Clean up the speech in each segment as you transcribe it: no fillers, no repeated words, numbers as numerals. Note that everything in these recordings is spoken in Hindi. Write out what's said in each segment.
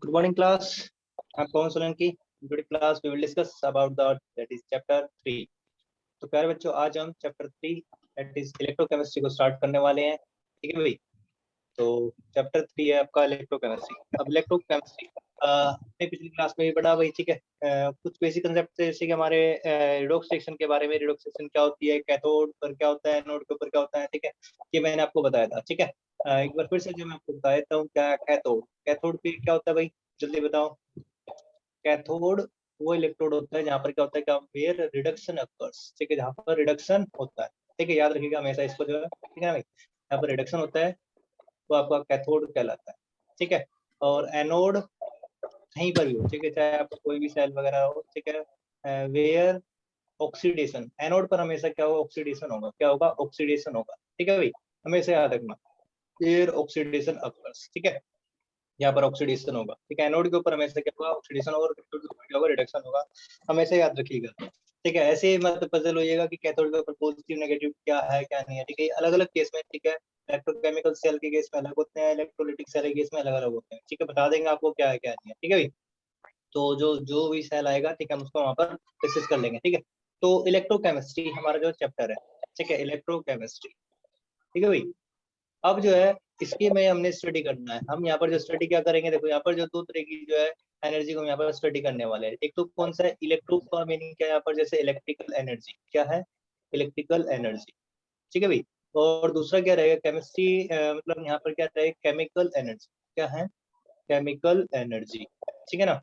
Good morning, class. I'm Pawan Solanki. In today's class, we will discuss about that is chapter 3. तो प्यारे बच्चों, आज हम चैप्टर 3 दैट इज इलेक्ट्रोकेमिस्ट्री को स्टार्ट करने वाले हैं। ठीक है भाई। तो चैप्टर 3 है आपका इलेक्ट्रोकेमिस्ट्री। अब इलेक्ट्रोकेमिस्ट्री हमने पिछली क्लास में भी पढ़ा भाई। ठीक है। कुछ बेसिक कंसेप्ट जैसे कि हमारे रिडॉक्स रिएक्शन के बारे में, रिडॉक्स रिएक्शन क्या होती है, कैथोड पर क्या होता है, एनोड के ऊपर क्या होता है। ठीक है, ये मैंने आपको बताया था। ठीक है। एक बार फिर से जो मैं आपको बता देता हूँ, क्या कैथोड, कैथोड पे क्या होता है भाई, जल्दी बताओ। कैथोड वो इलेक्ट्रोड होता है जहाँ पर क्या होता है, क्या वेयर रिडक्शन अकर्स। ठीक है, जहाँ पर रिडक्शन होता है। ठीक है, याद रखिएगा हमेशा इसको जो है। ठीक है भाई, यहाँ पर रिडक्शन होता है वो आपका कैथोड कहलाता है। ठीक है। और एनोड कहीं पर भी हो, ठीक है, चाहे आपका कोई भी सेल वगैरह हो। ठीक है, वेयर ऑक्सीडेशन, एनोड पर हमेशा क्या होगा, ऑक्सीडेशन होगा। क्या होगा, ऑक्सीडेशन होगा। ठीक है भाई, हमेशा याद रखना, वेयर ऑक्सीडेशन अकर्स। ठीक है, यहाँ पर ऑक्सीडेशन होगा। ठीक है, एनोड के ऊपर हमेशा क्या होगा, ऑक्सीडेशन होगा, और कैथोड के ऊपर क्या होगा, रिडक्शन होगा। हमेशा याद रखिएगा। ठीक है, ऐसे ही मत पजल होइएगा कि कैथोड के ऊपर पॉजिटिव नेगेटिव क्या है क्या नहीं है। ठीक है, अलग अलग केस में। ठीक है, इलेक्ट्रोकेमिकल सेल के केस में अलग होते हैं, इलेक्ट्रोलिटिक सेल के केस में अलग अलग होते हैं। ठीक है, बता देंगे आपको क्या है क्या नहीं है। ठीक है भाई, तो जो जो भी सेल आएगा, ठीक है, हम उसको वहां पर डिस्कस कर लेंगे। ठीक है, तो इलेक्ट्रोकेमिस्ट्री हमारा जो चैप्टर है। ठीक है, इलेक्ट्रोकेमिस्ट्री। ठीक है भाई, अब जो है इसकी में हमने स्टडी करना है। हम यहाँ पर जो स्टडी क्या करेंगे, देखो यहाँ पर जो दो तरह की जो है एनर्जी को हम यहाँ पर स्टडी करने वाले हैं। एक तो कौन सा है, इलेक्ट्रो का मीनिंग क्या है यहाँ पर, जैसे इलेक्ट्रिकल एनर्जी क्या है, इलेक्ट्रिकल एनर्जी। ठीक है भाई। और दूसरा क्या रहेगा, केमिस्ट्री, मतलब यहाँ पर क्या रहेगा, केमिकल एनर्जी। क्या है, केमिकल एनर्जी। ठीक है ना।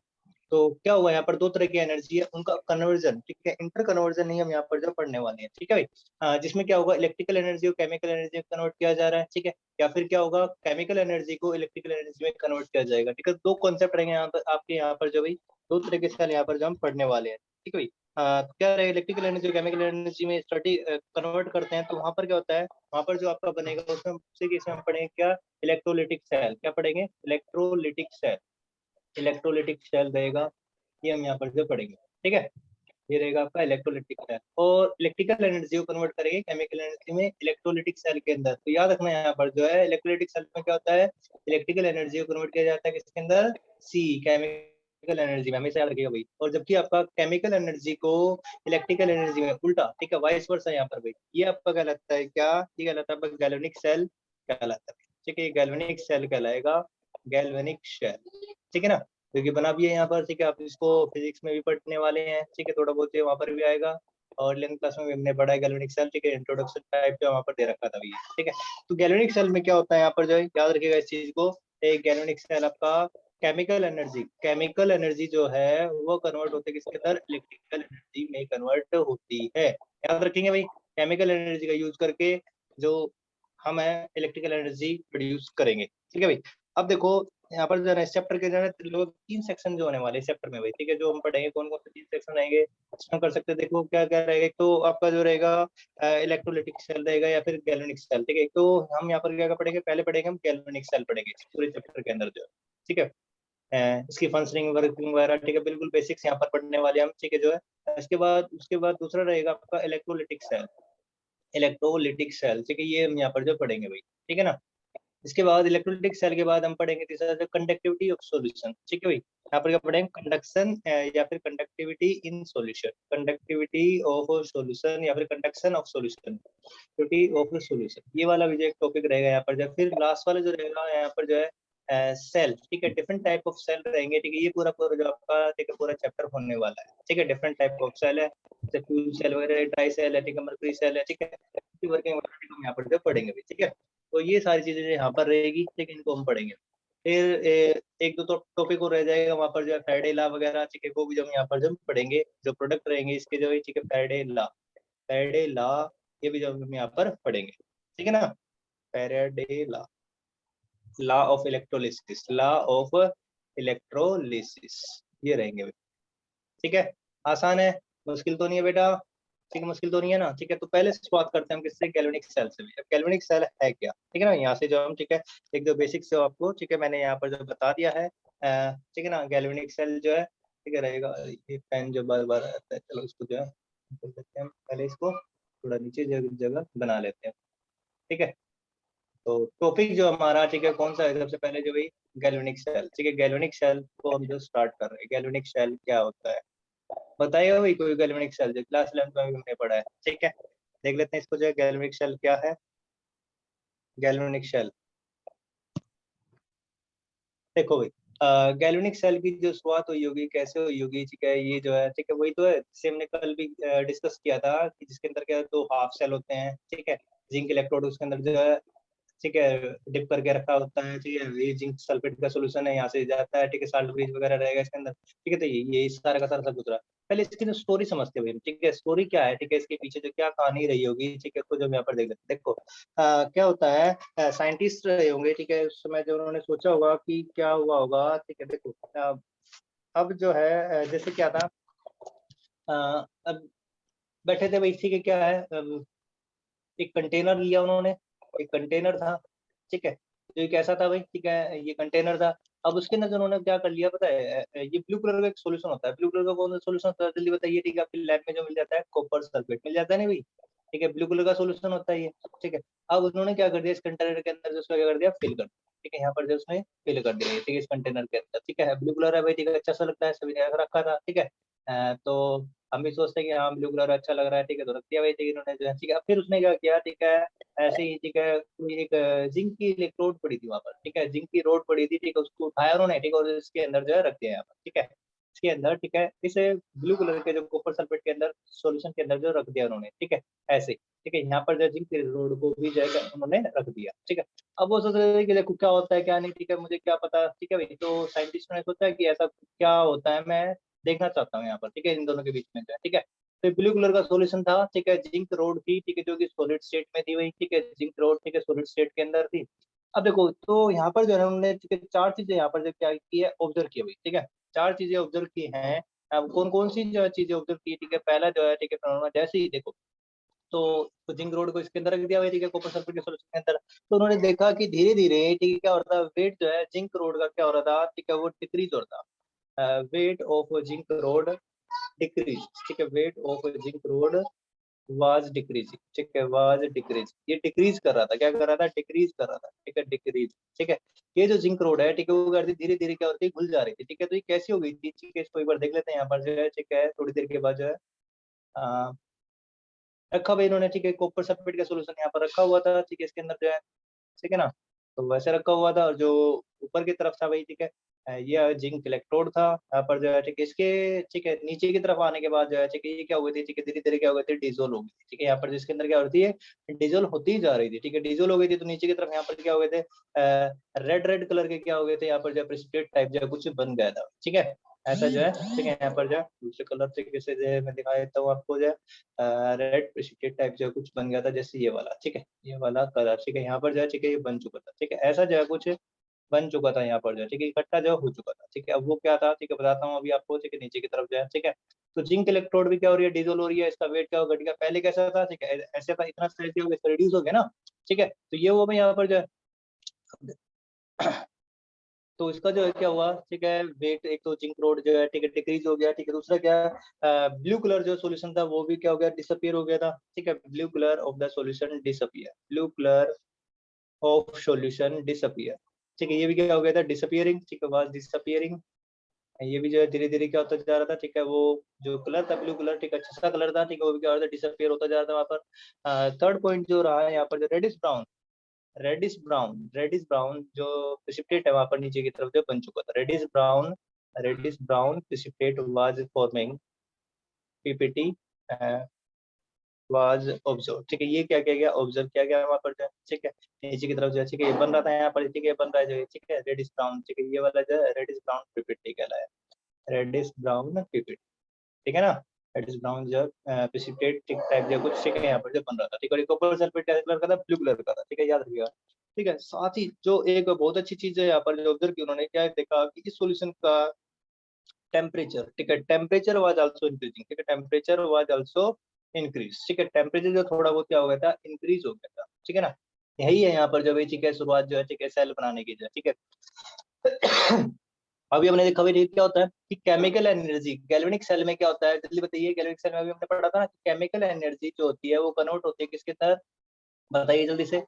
तो क्या हुआ, यहाँ पर दो तरह की एनर्जी है, उनका कन्वर्जन। ठीक है, इंटर कन्वर्जन ही हम यहाँ पर जो पढ़ने वाले हैं। ठीक है भाई। जिसमें क्या होगा, इलेक्ट्रिकल एनर्जी को केमिकल एनर्जी में कन्वर्ट किया जा रहा है। ठीक है, या फिर क्या होगा, केमिकल एनर्जी को इलेक्ट्रिकल एनर्जी में कन्वर्ट किया जाएगा। ठीक है, दो कॉन्सेप्ट रहेंगे यहाँ पर आपके, यहाँ पर जो भाई दो तरह के सेल यहाँ पर जो हम पढ़ने वाले हैं। ठीक है भाई। तो क्या रहेगा, इलेक्ट्रिकल एनर्जी केमिकल एनर्जी में स्टडी कन्वर्ट करते हैं, तो वहां पर क्या होता है, वहां पर जो आपका बनेगा उसमें उसी केस में हम पढ़ेंगे क्या, इलेक्ट्रोलिटिक सेल। क्या पढ़ेंगे, इलेक्ट्रोलिटिक सेल। इलेक्ट्रोलिटिक सेल रहेगा, ये हम यहाँ पर जो पढ़ेंगे। ठीक है, ये रहेगा आपका इलेक्ट्रोलिटिक सेल। और इलेक्ट्रिकल एनर्जी को कन्वर्ट करेंगे केमिकल एनर्जी में इलेक्ट्रोलिटिक सेल के अंदर। तो याद रखना यहाँ पर जो है इलेक्ट्रोलिटिक सेल में क्या होता है, इलेक्ट्रिकल एनर्जी को कन्वर्ट किया जाता है किसके अंदर, सी, केमिकल एनर्जी में। हमेशा याद रखिएगा भाई। और जबकि आपका केमिकल एनर्जी को इलेक्ट्रिकल एनर्जी में उल्टा, ठीक है, वाइस वर्सा यहाँ पर भाई, ये आपका कहलाता है क्या, ये कहलाता है गैल्वेनिक सेल कहलाता है। ठीक है, ये गैल्वेनिक सेल कहलाएगा, गैल्वेनिक सेल। ठीक है ना, क्योंकि बना भी है यहाँ पर। ठीक है, आप इसको फिजिक्स में भी पढ़ने वाले हैं। ठीक है, थोड़ा बहुत वहाँ पर भी आएगा, और 11th क्लास में भी हमने पढ़ा है गैल्वेनिक सेल। ठीक है, इंट्रोडक्शन टाइप जो वहाँ पर दे रखा था भैया। ठीक है, तो गैल्वेनिक सेल में क्या होता है यहाँ पर जो है, याद रखिएगा इस चीज को। एक गैल्वेनिक सेल आपका केमिकल एनर्जी जो है वो कन्वर्ट होती है किसके अंदर, इलेक्ट्रिकल एनर्जी में कन्वर्ट होती है। याद रखेंगे भाई, केमिकल एनर्जी का यूज करके जो हम है इलेक्ट्रिकल एनर्जी प्रोड्यूस करेंगे। ठीक है भाई। अब देखो यहाँ पर जो है इस चैप्टर के जो है लोग 3 सेक्शन जो होने वाले इस चैप्टर में भाई। ठीक है, जो हम पढ़ेंगे कौन कौन से 3 सेक्शन रहेंगे, हम कर सकते हैं। देखो क्या क्या रहेगा, एक तो आपका जो रहेगा इलेक्ट्रोलिटिक सेल रहेगा, या फिर गैल्वेनिक सेल। ठीक है, एक तो हम यहाँ पर क्या पढ़ेंगे, पहले पढ़ेंगे हम गैल्वेनिक सेल पढ़ेंगे पूरे चैप्टर के अंदर जो है। ठीक है, इसकी फंक्शनिंग वर्किंग वगैरह। ठीक है, बिल्कुल बेसिक्स यहाँ पर पढ़ने वाले हम। ठीक है, जो है उसके बाद दूसरा रहेगा आपका इलेक्ट्रोलिटिक सेल। इलेक्ट्रोलिटिक सेल, ठीक है, ये हम यहाँ पर जो पढ़ेंगे भाई। ठीक है ना। इसके बाद इलेक्ट्रोलिटिक सेल के बाद हम पढ़ेंगे तीसरा जो कंडक्टिविटी ऑफ सॉल्यूशन। ठीक है भाई, यहाँ पर क्या पढ़ेंगे, कंडक्शन या फिर conductivity in solution, conductivity of solution या फिर conduction of solution, conductivity of solution, ये वाला भी जो एक टॉपिक रहेगा यहाँ पर। जो फिर लास्ट वाला जो रहेगा यहाँ पर जो है सेल। ठीक है, डिफरेंट टाइप ऑफ सेल रहेंगे। ठीक है, ये पूरा पूरा जो आपका, ठीक है, पूरा चैप्टर होने वाला है। ठीक है, डिफरेंट टाइप ऑफ सेल है, जैसे फ्यूल सेल वगैरह, ड्राई सेल है, ठीक है, मर्करी सेल है। ठीक है, वर्किंग वगैरह हम यहाँ पर जो पढ़ेंगे भी। ठीक है, तो ये सारी चीजें जो यहाँ पर रहेगी, ठीक है, इनको हम पढ़ेंगे। फिर एक दो तो टॉपिक और रह जाएगा वहाँ पर जो है फैराडे लॉ वगैरह। ठीक है, वो भी जो हम यहाँ पर जो पढ़ेंगे, जो प्रोडक्ट रहेंगे इसके जो है। ठीक है, फैराडे लॉ, ये भी जो हम यहाँ पर पढ़ेंगे। ठीक है ना, Faraday law, law of electrolysis, law of electrolysis, ये रहेंगे। ठीक है, आसान है, मुश्किल तो नहीं है बेटा। ठीक है, मुश्किल तो नहीं है ना। ठीक है, तो पहले शुरुआत करते हैं हम किससे, गैल्वेनिक सेल से भी। अब गैल्वेनिक सेल है क्या, ठीक है ना, यहाँ से जो हम, ठीक है, एक दो बेसिक्स जो आपको, ठीक है, मैंने यहाँ पर जो बता दिया है। ठीक है ना, गैल्वेनिक सेल जो है, ठीक है, रहेगा। ये पेन जो बार बार आता है, चलो इसको जो है कर देते हैं हम, पहले इसको थोड़ा नीचे जगह बना लेते हैं। ठीक है, तो टॉपिक जो हमारा ठीक है कौन सा है, सबसे पहले जो भाई गैल्वेनिक सेल, ठीक है गैल्वेनिक सेल को हम जो स्टार्ट कर रहे हैं। गैल्वेनिक सेल क्या होता है बताइएगा भाई कोई। गैल्वेनिक सेल जो क्लास 11 में भी हमने पढ़ा है, ठीक है देख लेते हैं इसको जो है गैल्वेनिक सेल क्या है। गैल्वेनिक सेल देखो भाई, गैल्वेनिक सेल की जो शुरुआत हुई होगी, कैसे हुई होगी, ठीक है ये जो है ठीक है वही तो है जिसे हमने कल भी डिस्कस किया था कि जिसके अंदर क्या है, तो हाफ सेल होते हैं, ठीक है जिंक इलेक्ट्रोड उसके अंदर जो है ठीक है डिप करके रखा होता है, ठीक है ये जिंक सल्फेट का सोल्यूशन है, यहाँ से जाता है, ठीक है साल्ट ब्रिज वगैरह रहेगा इसके अंदर, ठीक है तो ये इस सारा का सारा सब गुजरा। पहले इसकी जो स्टोरी समझते हुए, ठीक है स्टोरी क्या है, ठीक है इसके पीछे जो क्या कहानी रही होगी, ठीक है तो जो हम यहाँ पर देख लेते हैं। देखो क्या होता है, साइंटिस्ट रहे होंगे, ठीक है उस समय जो उन्होंने सोचा होगा कि क्या हुआ होगा, ठीक है देखो अब जो है जैसे क्या था, अब बैठे थे भाई, ठीक है क्या है, एक कंटेनर लिया उन्होंने, एक कंटेनर था, ठीक है तो ये कैसा था भाई, ठीक है ये कंटेनर था। अब उसके अंदर उन्होंने क्या कर लिया पता है, ये ब्लू कलर का एक सोल्यूशन होता है। ब्लू कलर का कौन सा सोल्यूशन होता है जल्दी बताइए, ठीक है आपकी लैब में जो मिल जाता है कॉपर सल्फेट मिल जाता है ना भाई, ठीक है ब्लू कलर का सोल्यूशन होता है ये, ठीक है। अब उन्होंने क्या कर दिया इस कंटेनर के अंदर जो उसका क्या कर दिया फिल कर दिया, ठीक है यहाँ पर जो उसने फिल कर दिया, ठीक है इस कंटेनर के अंदर, ठीक है ब्लू कलर है भाई, ठीक है अच्छा सा लगता है, सभी ने रखा था, ठीक है तो हम भी सोचते हैं कि हाँ ब्लू कलर अच्छा लग रहा है, ठीक है तो रख दिया भाई, ठीक है इन्होंने जो है, ठीक है फिर उसने क्या किया, ठीक है ऐसे ही, ठीक है कोई एक जिंक की इलेक्ट्रोड पड़ी थी वहां पर, ठीक है जिंक की रोड पड़ी थी, ठीक है उसको उठाया उन्होंने, ठीक है और इसके अंदर जो है रख दिया यहाँ पर, ठीक है इसके अंदर, ठीक है इसे ब्लू कलर के जो कॉपर सल्फेट के अंदर सॉल्यूशन के अंदर जो रख दिया उन्होंने, ठीक है ऐसे, ठीक है यहाँ पर जो जिंक की रोड को भी जो है उन्होंने रख दिया, ठीक है। अब वो सोच रहे थे कि देखो क्या होता है क्या नहीं, ठीक है मुझे क्या पता, ठीक है भाई तो साइंटिस्ट ने सोचा कि ऐसा क्या होता है मैं देखना चाहता हूँ यहाँ पर, ठीक है इन दोनों के बीच में जो है, ठीक है तो ब्लू कलर का सॉल्यूशन था, ठीक है जिंक रोड थी, ठीक है जो कि सॉलिड स्टेट में थी वही, ठीक है जिंक रोड ठीक है सॉलिड स्टेट के अंदर थी। अब देखो तो यहाँ पर जो है उन्होंने ठीक है चार चीजें यहाँ पर जो क्या की है ऑब्जर्व की हुई, ठीक है चार चीजें ऑब्जर्व की हैं। अब कौन कौन सी जो है चीजें ऑब्जर्व की, ठीक है पहला जो है ठीक है फिनोमेना जैसे ही देखो तो जिंक रोड को इसके अंदर रख दिया हुआ है, ठीक है कॉपर सल्फेट के सॉल्यूशन के अंदर, तो उन्होंने देखा कि धीरे धीरे ठीक है क्या हो रहा था, वेट जो है जिंक रोड का क्या हो रहा था, ठीक है वो डिक्रीज हो रहा था, weight of zinc road decrease, ठीक है weight of zinc road was decreasing, ठीक है वाज डिक्रीज, ये डिक्रीज कर रहा था, क्या कर रहा था डिक्रीज कर रहा था, ठीक है डिक्रीज, ठीक है ये जो जिंक रोड है ठीक है वो करती धीरे धीरे क्या होती है घुल जा रही थी, ठीक है तो ये कैसी हो गई थी, ठीक है इसको एक बार देख लेते हैं यहाँ पर जो है, ठीक है थोड़ी देर के बाद जो है रखा भाई इन्होंने, ठीक है कॉपर सल्फेट का सोल्यूशन यहाँ पर रखा हुआ था, ठीक है इसके अंदर जो है, ठीक है ना तो वैसे रखा हुआ था, और जो ऊपर की तरफ था भाई ठीक है ये जिंक इलेक्ट्रोड था यहाँ पर जो है, ठीक है इसके ठीक है नीचे की तरफ आने के बाद जो है ठीक है ये क्या हो गई थी, ठीक है धीरे धीरे क्या हो गई थी डिजोल हो गई थी, ठीक है यहाँ पर जिसके अंदर क्या होती है डिजोल होती जा रही थी, ठीक है डिजोल हो गई थी, तो नीचे की तरफ यहाँ पर क्या हो गए थे रेड रेड कलर के क्या हो गए थे यहाँ पर जो प्रेसिपिटेट टाइप जो कुछ बन गया था, ठीक है ऐसा जो है, ठीक है यहाँ पर जो दूसरे कलर तरीके से जो है मैं दिखा देता हूँ आपको जो है रेड प्रेसिपिटेट टाइप जो कुछ बन गया था जैसे ये वाला, ठीक है ये वाला कलर, ठीक है यहाँ पर जो है ठीक है ये बन चुका था, ठीक है ऐसा जो है कुछ बन चुका था यहाँ पर जो है, ठीक है इकट्ठा जो हो चुका था, ठीक है अब वो क्या था, ठीक है बताता हूँ अभी आपको, ठीक है नीचे की तरफ जो है, ठीक है तो जिंक इलेक्ट्रोड भी क्या हो रही है डिजोल हो रही है, इसका वेट क्या हो घट गया, पहले कैसा था, ठीक है ऐसे था इतना साइज हो गया रिड्यूस हो गया ना, ठीक है तो ये वो यहाँ पर जो है तो इसका जो है क्या हुआ, ठीक है वेट एक तो जिंक रोड जो है ठीक है डिक्रीज हो गया, ठीक है दूसरा क्या ब्लू कलर जो सॉल्यूशन था वो भी क्या हो गया डिसअपियर हो गया था, ठीक है blue colour of the solution disappear, blue colour of solution disappear, ठीक है ये भी क्या हो गया था डिसअपियरिंग, ठीक है वाज डिसअपियरिंग, ये भी जो है धीरे धीरे क्या होता जा रहा था, ठीक है वो जो कलर था ब्लू कलर ठीक है अच्छा सा कलर था, ठीक है वो भी क्या हो रहा था डिसअपियर होता जा रहा था वहाँ पर। थर्ड पॉइंट जो रहा है यहाँ पर जो रेडिश ब्राउन जो प्रेसिपिटेट है वहां पर नीचे की तरफ जो बन चुका था, reddish brown precipitate was forming PPT was observe, ठीक है ये क्या किया गया ऑब्जर्व किया गया वहां पर जो है, ठीक है नीचे की तरफ जो है, ठीक है ये बन रहा था यहाँ पर, ठीक है बन रहा है जो है, ठीक है रेडिश ब्राउन, ठीक है ये वाला जो है रेडिश ब्राउन पीपीटी कहलाया, रेडिश ब्राउन पीपीटी, ठीक है ना रेडिश ब्राउन जो प्रेसिपिटेट ठीक टाइप जो कुछ ठीक है यहाँ पर जो बन रहा था, ठीक है कॉपर सल्फेट कैसे कलर का था ब्लू कलर का था, ठीक है याद रखिएगा, ठीक है साथ ही जो एक बहुत अच्छी चीज है यहाँ पर जो ऑब्जर्व की उन्होंने क्या देखा कि इस सॉल्यूशन का टेम्परेचर, ठीक है टेम्परेचर वाज आल्सो इंक्रीजिंग, ठीक है टेम्परेचर वाज आल्सो इंक्रीज, ठीक है टेम्परेचर जो थोड़ा बहुत क्या हो गया था इंक्रीज हो गया था, ठीक है ना यही है यहाँ पर जो भाई ठीक है शुरुआत जो है ठीक है सेल बनाने की जो है, ठीक है अभी हमने देखा भी क्या होता है कि केमिकल एनर्जी गैल्वेनिक सेल में क्या होता है जल्दी बताइए, गैल्वेनिक सेल में अभी हमने पढ़ा था ना कि केमिकल एनर्जी जो होती है वो कन्वर्ट होती है किसके अंदर, बताइए जल्दी से,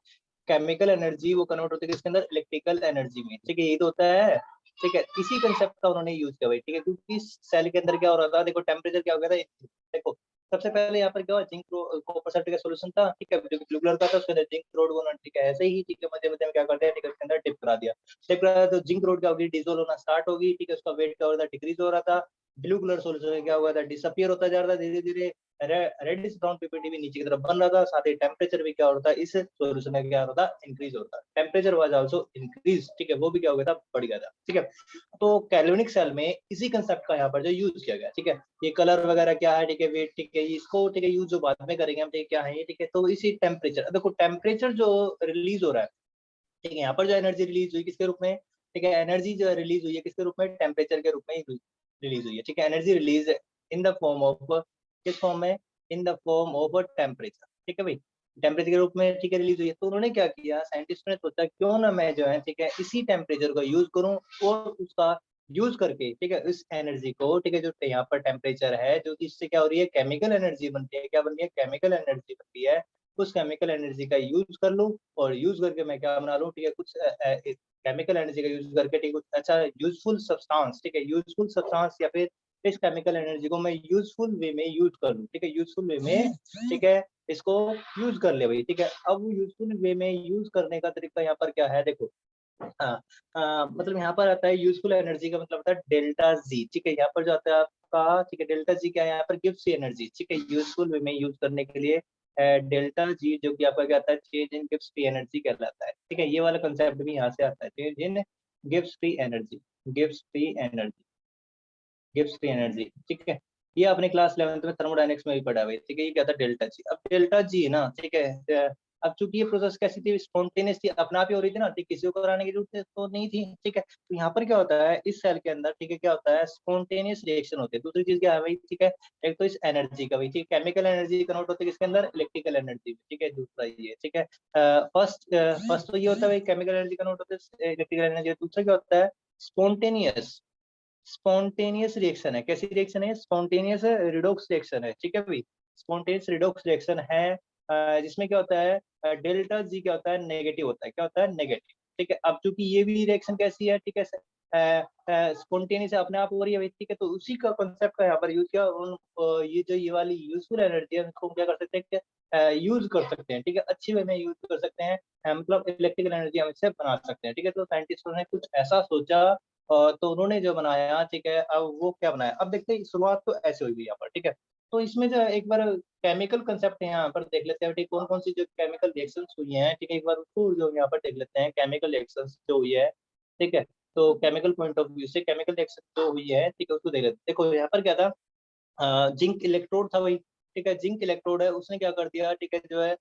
केमिकल एनर्जी वो कन्वर्ट होती है किसके अंदर, इलेक्ट्रिकल एनर्जी में, ठीक है। ये तो होता है, ठीक है। इसी कंसेप्ट का उन्होंने यूज किया भाई, ठीक है। क्योंकि सेल के अंदर क्या हो रहा था, देखो टेम्परेचर क्या हो गया था, देखो सबसे पहले यहाँ पर क्या हुआ, जिंक कॉपर सल्फेट का सॉल्यूशन था, ठीक है, जो ब्लू कलर का था, उसके अंदर जिंक रोड होना, ठीक है। ऐसे ही, ठीक है, मध्य मध्य में क्या करते हैं, ठीक है, उसके अंदर डिप करा दिया, डिप करा दिया तो जिंक रोड क्या होगी, डिजोल्व होना स्टार्ट होगी, ठीक है। उसका वेट क्या हो रहा था, डिक्रीज हो रहा था। ब्लू कलर सॉल्यूशन क्या हुआ था, डिसअपियर होता जा रहा था धीरे धीरे। रेडिश ब्राउन पीपीटी भी नीचे की तरफ बन रहा था, साथ ही टेम्परेचर भी क्या हो रहा था, इस सॉल्यूशन में क्या हो रहा था, इंक्रीज हो रहा था। टेम्परेचर वाज आल्सो इंक्रीज, ठीक है, वो भी क्या हो गया था, बढ़ गया था, ठीक है। तो कैल्विनिक सेल में इसी कंसेप्ट का यहाँ पर जो यूज किया गया, ठीक है। ये कलर वगैरह क्या है, ठीक है, वेट, ठीक है, इसको, ठीक है, यूज जो बाद में करेंगे हम, ठीक है, क्या है ये, ठीक है। तो इसी टेम्परेचर, देखो टेम्परेचर जो रिलीज हो रहा है, ठीक है, यहाँ पर जो एनर्जी रिलीज हुई किसके रूप में, ठीक है, एनर्जी जो रिलीज हुई है किसके रूप में, टेम्परेचर के रूप में रिलीज हुई है, ठीक है। Energy release in the form of, किस फॉर्म में, in the form of temperature, ठीक है भाई, टेम्परेचर के रूप में, ठीक है, रिलीज हुई है। तो उन्होंने क्या किया, साइंटिस्ट ने सोचा क्यों ना मैं जो है, ठीक है, इसी टेम्परेचर का यूज करूं और उसका यूज करके, ठीक है, इस एनर्जी को, ठीक है, जो यहाँ पर टेम्परेचर है, जो इससे क्या हो रही है, केमिकल एनर्जी बनती है, क्या बन रही है, केमिकल एनर्जी बनती है। उस केमिकल एनर्जी का यूज कर लूं और यूज करके मैं क्या बना लूं, ठीक है, कुछ केमिकल एनर्जी का यूज करके, ठीक है, अच्छा यूजफुल सब्सटेंस, ठीक है, यूजफुल सब्सटेंस, या फिर इस केमिकल एनर्जी को मैं यूजफुल वे में यूज कर लूं, ठीक है, यूजफुल वे में, ठीक है, इसको यूज कर ले भाई, ठीक है। अब यूजफुल वे में यूज करने का तरीका यहाँ पर क्या है, देखो, हाँ, मतलब यहाँ पर आता है यूजफुल एनर्जी का मतलब होता है डेल्टा जी, ठीक है। यहाँ पर जो आता है आपका, ठीक है, डेल्टा जी क्या है, यहाँ पर गिव्स एनर्जी, ठीक है, यूजफुल वे में यूज करने के लिए डेल्टा जी जो कि आपका क्या आता है, change in gives free energy कहलाता है, ठीक है। ये वाला कंसेप्ट भी यहाँ से आता है, change in gives free energy, gives free energy, gives free energy, ठीक है। ये आपने क्लास 11th में थर्मोडायनेमिक्स में भी पढ़ा हुआ है, ठीक है। ये क्या था, डेल्टा जी। अब डेल्टा जी है ना, ठीक है, अब चूंकि ये प्रोसेस कैसी थी, स्पॉन्टेनियस थी, अपने आप ही हो रही थी ना, ठीक, किसी को कराने की जरूरत तो नहीं थी, ठीक है। तो यहाँ पर क्या होता है, इस सेल के अंदर, ठीक है, क्या होता है, स्पॉन्टेनियस रिएक्शन होती है। दूसरी चीज क्या है भाई, ठीक है, एक तो इस एनर्जी का भाई, ठीक है, केमिकल एनर्जी कन्वर्ट होती है किसके अंदर, इलेक्ट्रिकल एनर्जी में, ठीक है। दूसरा ये, ठीक है, फर्स्ट फर्स्ट तो ये होता है भाई, केमिकल एनर्जी कन्वर्ट होती है इलेक्ट्रिकल एनर्जी। दूसरा क्या होता है, स्पॉन्टेनियस, स्पॉन्टेनियस रिएक्शन है। कैसी रिएक्शन है, स्पॉन्टेनियस रिडॉक्स रिएक्शन है, ठीक है भाई, स्पॉन्टेनियस रिडॉक्स रिएक्शन है, जिसमें क्या होता है, डेल्टा जी क्या होता है, नेगेटिव होता है, क्या होता है, नेगेटिव, ठीक है। अब चूंकि ये भी रिएक्शन कैसी है, ठीक है, स्पॉन्टेनियस अपने आप हो रही है भाई, ठीक है। तो उसी का कंसेप्ट का यहाँ पर यूज किया, ये जो ये वाली यूजफुल एनर्जी है उसको हम क्या कर सकते हैं, यूज कर सकते हैं, ठीक है, अच्छी वे में यूज कर सकते हैं, मतलब इलेक्ट्रिकल एनर्जी हम इससे बना सकते हैं, ठीक है। तो साइंटिस्टों ने कुछ ऐसा सोचा, तो उन्होंने जो बनाया, ठीक है, अब वो क्या बनाया, अब देखते हैं, शुरुआत तो ऐसे हुई यहाँ पर, ठीक है। तो इसमें जो एक बार केमिकल कंसेप्ट यहाँ पर देख लेते हैं, ठीक, कौन कौन सी जो केमिकल रिएक्शंस हुई हैं, ठीक है, एक बार उसको जो यहाँ पर देख लेते हैं, केमिकल रिएक्शंस जो हुई है, ठीक है। तो केमिकल पॉइंट ऑफ व्यू से केमिकल रिएक्शन जो हुई है, ठीक है, उसको देख लेते हैं। देखो यहाँ पर क्या था, जिंक इलेक्ट्रोड था भाई, ठीक है, जिंक इलेक्ट्रोड है, उसने क्या कर दिया, ठीक है, जो है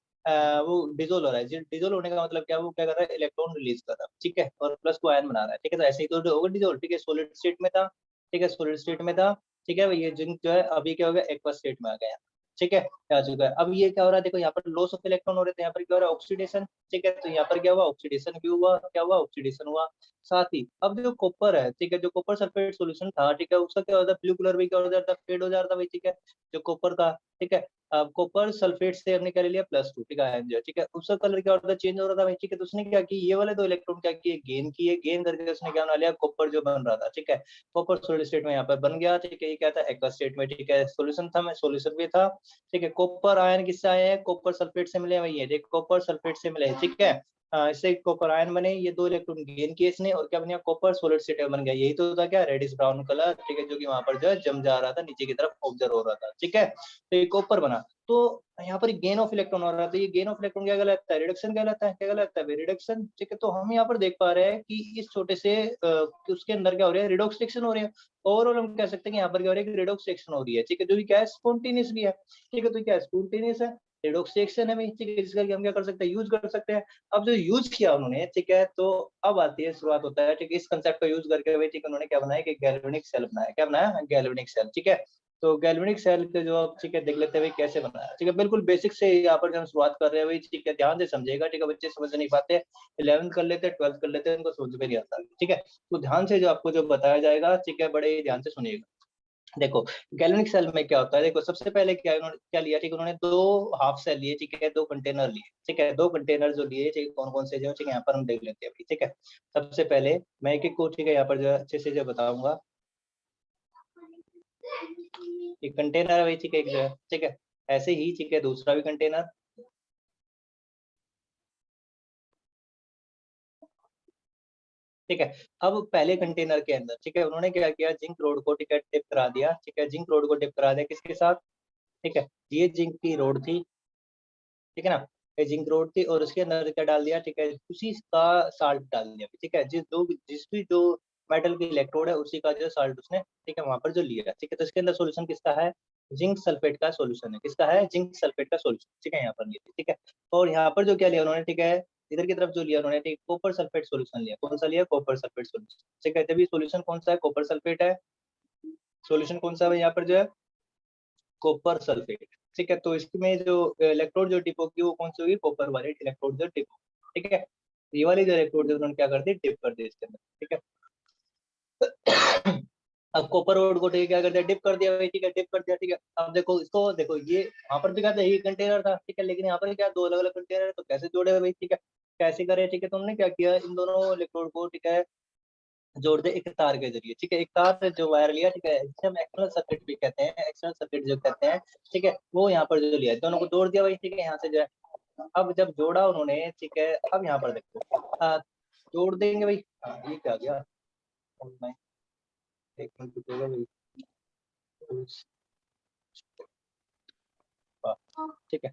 वो डिजोल्व हो रहा है। डिजोल्व होने का मतलब क्या, वो क्या कर रहा है, इलेक्ट्रॉन रिलीज कर रहा है, ठीक है, और प्लस को आयन बना रहा है, ठीक है। तो ऐसे ही तो होगा डिजोल्व, ठीक है, सॉलिड स्टेट में था, ठीक है, सॉलिड स्टेट में था, ठीक है। ये जिंक जो है अभी क्या हो गया, एक्वा स्टेट में आ गया, ठीक है, आ चुका है। अब ये क्या हो रहा है, देखो यहाँ पर लॉस ऑफ इलेक्ट्रॉन हो रहे थे, यहाँ पर क्या हो रहा है, ऑक्सीडेशन, ठीक है। तो यहाँ पर क्या हुआ, ऑक्सीडेशन भी हुआ, क्या हुआ, ऑक्सीडेशन हुआ। साथ ही अब जो कॉपर है, ठीक है, जो कॉपर सल्फेट सॉल्यूशन था, ठीक है, उसका क्या होता है, ब्लू कलर भी क्या हो जाता है, फेड हो जाता है भाई, ठीक है, जो कॉपर का, ठीक है। अब कॉपर सल्फेट से हमने क्या ले लिया, +2, ठीक है, आयन जो है, ठीक है, उसका कलर क्या होता है, चेंज हो रहा था भाई, ठीक है। तो उसने क्या की, ये वाले दो इलेक्ट्रॉन क्या किए, गेन किए, गेन करके उसने क्या बना लिया, कॉपर जो बन रहा था, ठीक है, कॉपर सॉलिड स्टेट में यहाँ पर बन गया, ठीक है। ये क्या था, एक्वा स्टेट में, ठीक है, सॉल्यूशन था, मैं सॉल्यूशन भी था, ठीक है। कॉपर आयन किससे आए हैं, कॉपर सल्फेट से मिले भाई, ये देख, कॉपर सल्फेट से मिले, ठीक है। इससे कॉपर आयन बने, ये दो इलेक्ट्रॉन गेन किए इसने, और क्या बन गया, कॉपर सॉलिड स्टेट बन गया। यही तो था क्या, रेडिश ब्राउन कलर, ठीक है, जो कि वहां पर जो है जम जा रहा था, नीचे की तरफ ऑब्जर्व हो रहा था, ठीक है। तो ये कॉपर बना। तो यहाँ पर गेन ऑफ इलेक्ट्रॉन हो रहा था, ये गेन ऑफ इलेक्ट्रॉन क्या कहलाता है, रिडक्शन कहलाता है, क्या कहलाता है, रिडक्शन, ठीक है। तो हम यहाँ पर देख पा रहे हैं कि इस छोटे से कि उसके अंदर क्या हो रहा है, रिडॉक्स रिएक्शन हो रही है। ओवरऑल हम कह सकते हैं कि यहाँ पर क्या हो रहा है, रिडॉक्स रिएक्शन हो रही है, ठीक है, जो कि क्या है, स्पॉन्टेनियस भी है, ठीक है। तो क्या है, स्पॉन्टेनियस है, रिडॉक्स रिएक्शन है भाई, ठीक है, जिसका हम क्या कर सकते हैं, यूज कर सकते हैं। अब जो यूज किया उन्होंने, ठीक है, तो अब आती है, शुरुआत होता है, ठीक है, इस कंसेप्ट का यूज करके भाई, ठीक है, उन्होंने क्या बनाया कि गैल्वेनिक सेल बनाया, क्या बनाया, गैल्वेनिक सेल, ठीक है। तो गैल्वेनिक सेल के जो आप, ठीक है, देख लेते हैं भाई कैसे बनाया, ठीक है, बिल्कुल बेसिक से यहाँ पर हम शुरुआत कर रहे हैं भाई, ठीक है, ध्यान से समझेगा, ठीक है, बच्चे समझ नहीं पाते, 11th कर लेते हैं, 12th कर लेते हैं, उनको समझ में नहीं आता, ठीक है। तो ध्यान से जो आपको जो बताया जाएगा, ठीक है, बड़े ध्यान से सुनिएगा। देखो गैल्वेनिक सेल में क्या होता है, देखो सबसे पहले क्या उन्होंने क्या लिया, ठीक है, उन्होंने दो हाफ सेल लिए, ठीक है, दो कंटेनर लिए, ठीक है, दो कंटेनर जो लिए, ठीक है, कौन कौन से जो, ठीक है, यहाँ पर हम देख लेते हैं अभी, ठीक है। सबसे पहले मैं एक एक को, ठीक है, यहाँ पर जो अच्छे से जो बताऊंगा, एक कंटेनर है भाई, ठीक है, एक जो है, ठीक है, ऐसे ही, ठीक है, दूसरा भी कंटेनर, ठीक है। अब पहले कंटेनर के अंदर, ठीक है, उन्होंने क्या किया, जिंक रोड को, ठीक है, डिप करा दिया, ठीक है, जिंक रोड को डिप करा दिया किसके साथ, ठीक है, ये जिंक की रोड थी, ठीक है ना, ये जिंक रोड थी, और उसके अंदर क्या डाल दिया, ठीक है, उसी का साल्ट डाल दिया, ठीक है, जिस भी जो मेटल की इलेक्ट्रोड है उसी का जो साल्ट उसने, ठीक है, वहां पर जो लिया, ठीक है, तो इसके अंदर सोल्यूशन किसका है, जिंक सल्फेट का सोल्यूशन है, किसका है, जिंक सल्फेट का सोल्यूशन, ठीक है, यहाँ पर ये, ठीक है। और यहाँ पर जो क्या लिया उन्होंने, ठीक है, इधर की तरफ जो लिया उन्होंने, ठीक, कॉपर सल्फेट सोल्यूशन लिया, कौन सा लिया, कॉपर सल्फेट सोल्यूशन, ठीक है, जब ये सोल्यूशन कौन सा है, कॉपर सल्फेट है, सोल्यूशन कौन सा है यहाँ पर जो है, कॉपर सल्फेट, ठीक है, तो इसमें जो इलेक्ट्रोड जो टिप होगी वो कौन सी होगी, कॉपर वाली इलेक्ट्रोड जो टिप, ठीक है, ये वाली जो इलेक्ट्रोड जो उन्होंने क्या कर दी, टिप कर दी इसके अंदर, ठीक है। अब कॉपर रोड को, ठीक है, क्या कर दिया, डिप कर दिया भाई, ठीक है, डिप कर दिया, ठीक है। अब देखो इसको, देखो ये वहां पर भी क्या था, एक कंटेनर था, ठीक है, लेकिन यहाँ पर क्या दो अलग अलग कंटेनर है, तो कैसे जोड़े भाई, ठीक है, कैसे करे, ठीक है, तुमने क्या किया, इन दोनों इलेक्ट्रोड को, ठीक है, जोड़ दे एक तार के जरिए, ठीक है, एक तार जो वायर लिया, ठीक है, जिसे हम एक्सटर्नल सर्किट भी कहते हैं, एक्सटर्नल सर्किट जो कहते हैं, ठीक है, वो यहाँ पर जो लिया, दोनों को जोड़ दिया भाई, ठीक है, यहाँ से जो है, अब जब जोड़ा उन्होंने, ठीक है, अब यहाँ पर देखो जोड़ देंगे भाई, ये क्या गया, मैं एक मिनट रुकेगा भाई, ठीक है।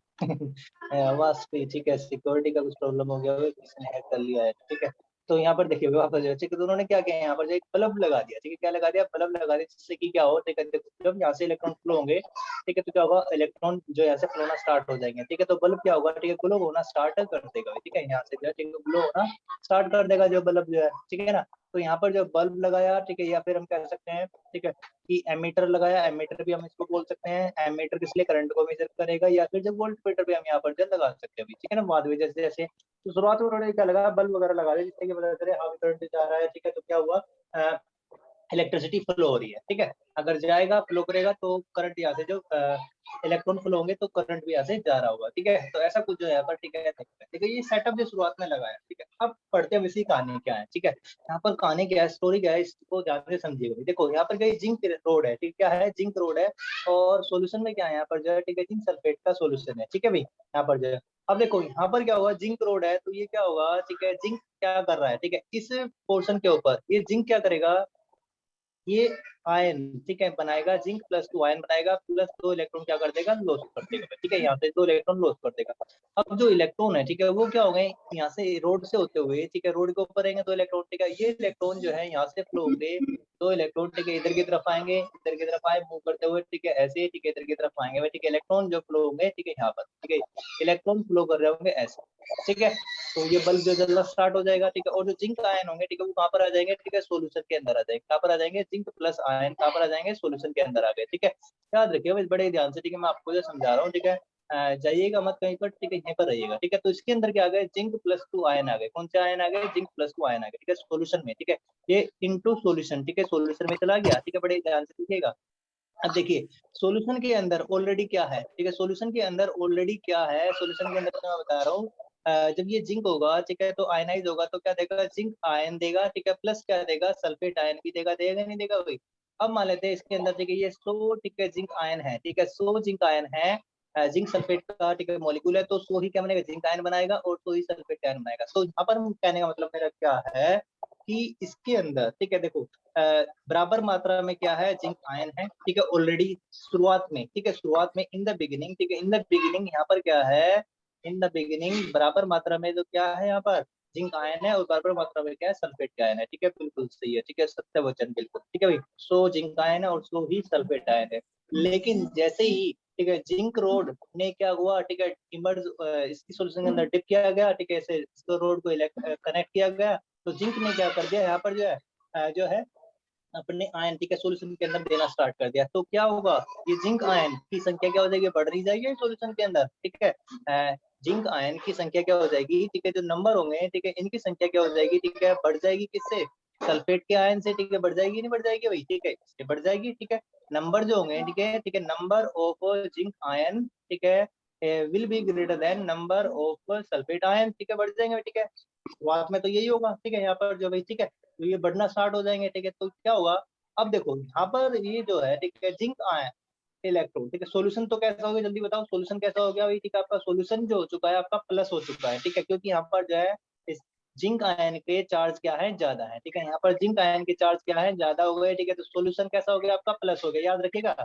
आवाज पे, ठीक है, सिक्योरिटी का कुछ प्रॉब्लम हो गया है, किसी ने हैक कर लिया है, ठीक है। तो यहाँ पर देखिए वापस जो है, ठीक है, तो उन्होंने क्या किया, यहाँ पर जो एक बल्ब लगा दिया, ठीक है, क्या लगा दिया, बल्ब लगा दिया, जिससे कि क्या हो, ठीक है, देखो जब यहाँ से इलेक्ट्रॉन फ्लो होंगे, ठीक है, तो क्या होगा, इलेक्ट्रॉन जो यहाँ से फ्लो होना स्टार्ट हो जाएंगे, ठीक है, तो बल्ब क्या होगा, ठीक है, ग्लो होना स्टार्ट कर देगा, ठीक है, यहाँ से जो है, ठीक है, ग्लो होना स्टार्ट कर देगा जो बल्ब जो है, ठीक है ना। तो यहाँ पर जो बल्ब लगाया, ठीक है, या फिर हम कह सकते हैं, ठीक है, कि एमीटर लगाया, एमीटर भी हम इसको बोल सकते हैं, एमीटर किस लिए, करंट को मेजर करेगा, या फिर जब वोल्ट मीटर भी हम यहाँ पर जो लगा सकते हैं, ठीक है ना, बाद में जैसे जैसे, तो शुरुआत में उन्होंने क्या लगा, बल्ब वगैरह लगा दिया, जिससे कि पता चले हाँ करंट जा रहा है, ठीक है, तो क्या हुआ, इलेक्ट्रिसिटी फ्लो हो रही है, ठीक है, अगर जाएगा फ्लो करेगा तो करंट यहाँ से जो इलेक्ट्रॉन फ्लो होंगे तो करंट भी यहाँ से जा रहा होगा, ठीक है, तो ऐसा कुछ जो है यहाँ पर, ठीक है, ठीक है, ये सेटअप जो शुरुआत में लगाया, ठीक है। अब पढ़ते हैं इसी कहानी क्या है, ठीक है, यहाँ पर कहानी क्या है, स्टोरी क्या है, इसको ध्यान से समझिएगा। देखो यहाँ पर क्या जिंक रोड है, ठीक, क्या है, जिंक रोड है, और सोल्यूशन में क्या है यहाँ पर जो है, ठीक है, जिंक सल्फेट का सोल्यूशन है, ठीक है भाई, यहाँ पर जो है, अब देखो यहाँ पर क्या होगा, जिंक रोड है, तो ये क्या होगा, ठीक है, जिंक क्या कर रहा है, ठीक है, इस पोर्शन के ऊपर ये जिंक क्या करेगा, ये आयन, ठीक है, बनाएगा, जिंक प्लस टू आयन बनाएगा, प्लस दो इलेक्ट्रॉन क्या कर देगा, लॉस कर देगा, ठीक है, यहाँ से दो इलेक्ट्रॉन लॉस कर देगा। अब जो इलेक्ट्रॉन है, ठीक है, वो क्या हो गए, यहाँ से रोड से होते हुए, ठीक है, रोड के ऊपर रहेंगे दो इलेक्ट्रॉन, ठीक है, ये इलेक्ट्रॉन जो है यहाँ से फ्लो होंगे, दो इलेक्ट्रॉन, ठीक है, इधर की तरफ आएंगे, इधर की तरफ आए मूव करते हुए, ठीक है, ऐसे, ठीक है, इधर की तरफ आएंगे, ठीक है, इलेक्ट्रॉन जो फ्लो होंगे, ठीक है, यहाँ पर, ठीक है, इलेक्ट्रॉन फ्लो कर रहे होंगे ऐसे, ठीक है, तो ये बल्ब जो जलना स्टार्ट हो जाएगा, ठीक है, और जो जिंक आयन होंगे, ठीक है, वो कहाँ पर आ जाएंगे, ठीक है, सोल्यूशन के अंदर आ जाएंगे, कहाँ पर आ जाएंगे, जिंक प्लस आयन कहाँ पर आ जाएंगे, सोल्यूशन के अंदर आ गए, ठीक है, याद रखिए बस बड़े ध्यान से, ठीक है, मैं आपको जो समझा रहा हूँ, ठीक है, जाइएगा मत कहीं पर, ठीक है, यहीं पर रहिएगा, ठीक है, तो इसके अंदर क्या आ गए, जिंक प्लस टू आयन आ गए, कौन से आयन आ गए, जिंक प्लस टू आयन आ गए, ठीक है, सोल्यूशन में, ठीक है, ये इनटू सोल्यूशन, ठीक है, सोल्यूशन में चला गया, ठीक है, बड़े ध्यान से देखिएगा। अब देखिए सॉल्यूशन के अंदर ऑलरेडी क्या है, ठीक है, सॉल्यूशन के अंदर ऑलरेडी क्या है, सॉल्यूशन के अंदर मैं बता रहा हूँ, जब ये जिंक होगा, ठीक है, तो आयनाइज होगा तो क्या देगा, जिंक आयन देगा, ठीक है, प्लस क्या देगा, सल्फेट आयन भी देगा, देगा नहीं देगा भाई। अब मान लेते हैं इसके अंदर, ठीक है, ये 100, ठीक है, जिंक आयन है, ठीक है, 100 जिंक आयन है, जिंक सल्फेट का, ठीक है, मॉलिक्यूल है, तो 100 ही क्या बनेगा, जिंक आयन बनाएगा, और 100 ही सल्फेट आयन बनाएगा। तो यहाँ पर कहने का मतलब मेरा क्या है कि इसके अंदर, ठीक है, देखो बराबर मात्रा में क्या है, जिंक आयन है, ठीक है, ऑलरेडी शुरुआत में, ठीक है, शुरुआत में इन द बिगिनिंग, ठीक है, इन द बिगिनिंग यहाँ पर क्या है, इन द बिगिनिंग बराबर मात्रा में जो क्या है यहाँ पर जिंक आयन है, और बराबर मात्रा में क्या है, सल्फेट का आयन है, ठीक है, बिल्कुल सही है, ठीक है, सत्य वचन बिल्कुल, ठीक है भाई, 100 जिंक आयन है और 100 ही सल्फेट आयन है। लेकिन जैसे ही, ठीक है, जिंक रोड ने क्या हुआ, ठीक है, इमर्ज इसकी सोल्यूशन के अंदर डिप किया गया, ठीक है, ऐसे रोड को कनेक्ट किया गया, तो जिंक ने क्या कर दिया यहाँ पर जो है अपने आयन, ठीक है, सोल्यूशन के अंदर देना स्टार्ट कर दिया, तो क्या होगा, ये जिंक आयन की संख्या क्या हो जाएगी, बढ़ रही जाएगी सोल्यूशन के अंदर, ठीक है, जिंक आयन की संख्या क्या हो जाएगी, ठीक है, जो नंबर होंगे, ठीक है, इनकी संख्या क्या हो जाएगी, ठीक है, बढ़ जाएगी किससे, सल्फेट के आयन से, ठीक है, बढ़ जाएगी नहीं बढ़ जाएगी भाई, ठीक है, इससे बढ़ जाएगी, ठीक है। नंबर जो होंगे, ठीक है, ठीक है, नंबर ऑफ जिंक आयन, ठीक है, will be greater than number of sulphate ion, ठीक है, बढ़ जाएंगे, ठीक है। शुरुआत में तो यही होगा, ठीक है, यहाँ पर जो भाई, ठीक है, तो ये बढ़ना स्टार्ट हो जाएंगे, ठीक है। तो क्या होगा, अब देखो यहाँ पर ये जो है, ठीक है, जिंक आयन इलेक्ट्रॉन, ठीक है, सॉल्यूशन तो कैसा हो गया, जल्दी बताओ, सॉल्यूशन कैसा हो गया भाई, ठीक है, आपका सॉल्यूशन जो हो चुका है आपका प्लस हो चुका है, ठीक है, क्योंकि यहाँ पर जो है इस जिंक आयन के चार्ज क्या है, ज्यादा है, ठीक है, यहाँ पर जिंक आयन के चार्ज क्या है, ज्यादा हो गए, ठीक है, तो सॉल्यूशन कैसा हो गया आपका, प्लस हो गया, याद रखिएगा,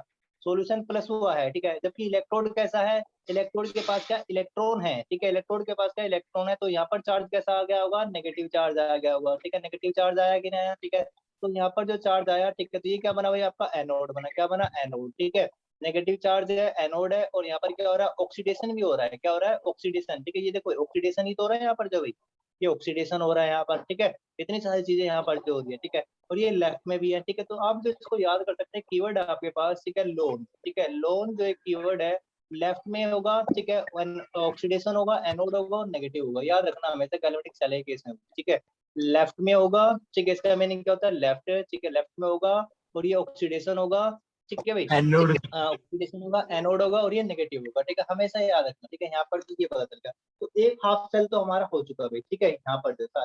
सॉल्यूशन प्लस हुआ है, ठीक है। जबकि इलेक्ट्रोड कैसा है, इलेक्ट्रोड के पास क्या इलेक्ट्रॉन है, ठीक है, इलेक्ट्रोड के पास क्या इलेक्ट्रॉन है, तो यहाँ पर चार्ज कैसा आ गया होगा, नेगेटिव चार्ज आ गया होगा, ठीक है, नेगेटिव चार्ज आया कि नहीं आया, ठीक है। तो यहाँ पर जो चार्ज आया, ठीक है, तो ये क्या बना भाई आपका एनोड बना, क्या बना एनोड, ठीक है, नेगेटिव चार्ज है, एनोड है, और यहाँ पर क्या हो रहा है, ऑक्सीडेशन भी हो रहा है, क्या हो रहा है, ऑक्सीडेशन, ठीक है, ये देखो ऑक्सीडेशन ही तो हो रहा है यहाँ पर जो भाई, ये ऑक्सीडेशन हो रहा है यहाँ पर, ठीक है, इतनी सारी चीजें यहाँ पर जो हो रही है, ठीक है, और ये लेफ्ट में भी है, ठीक है। तो आप जो इसको याद कर सकते हैं, कीवर्ड है आपके पास, ठीक है, लोन, ठीक है, लोन जो एक कीवर्ड है, लेफ्ट में होगा, ठीक है, ऑक्सीडेशन होगा, एनोड होगा और नेगेटिव होगा, याद रखना हमेशा कैलोमेटिक सेल है केस में, ठीक है, लेफ्ट में होगा, ठीक है, इसका मीनिंग क्या होता है, लेफ्ट, ठीक है, लेफ्ट में होगा, और ये ऑक्सीडेशन होगा, ठीक है भाई, एनोड ऑक्सीडेशन होगा, एनोड होगा, और ये नेगेटिव होगा, ठीक है, हमेशा याद रखना, ठीक है, यहाँ पर ये पता चल गया। तो एक हाफ सेल तो हमारा हो चुका है भाई, ठीक है, यहाँ पर जैसा,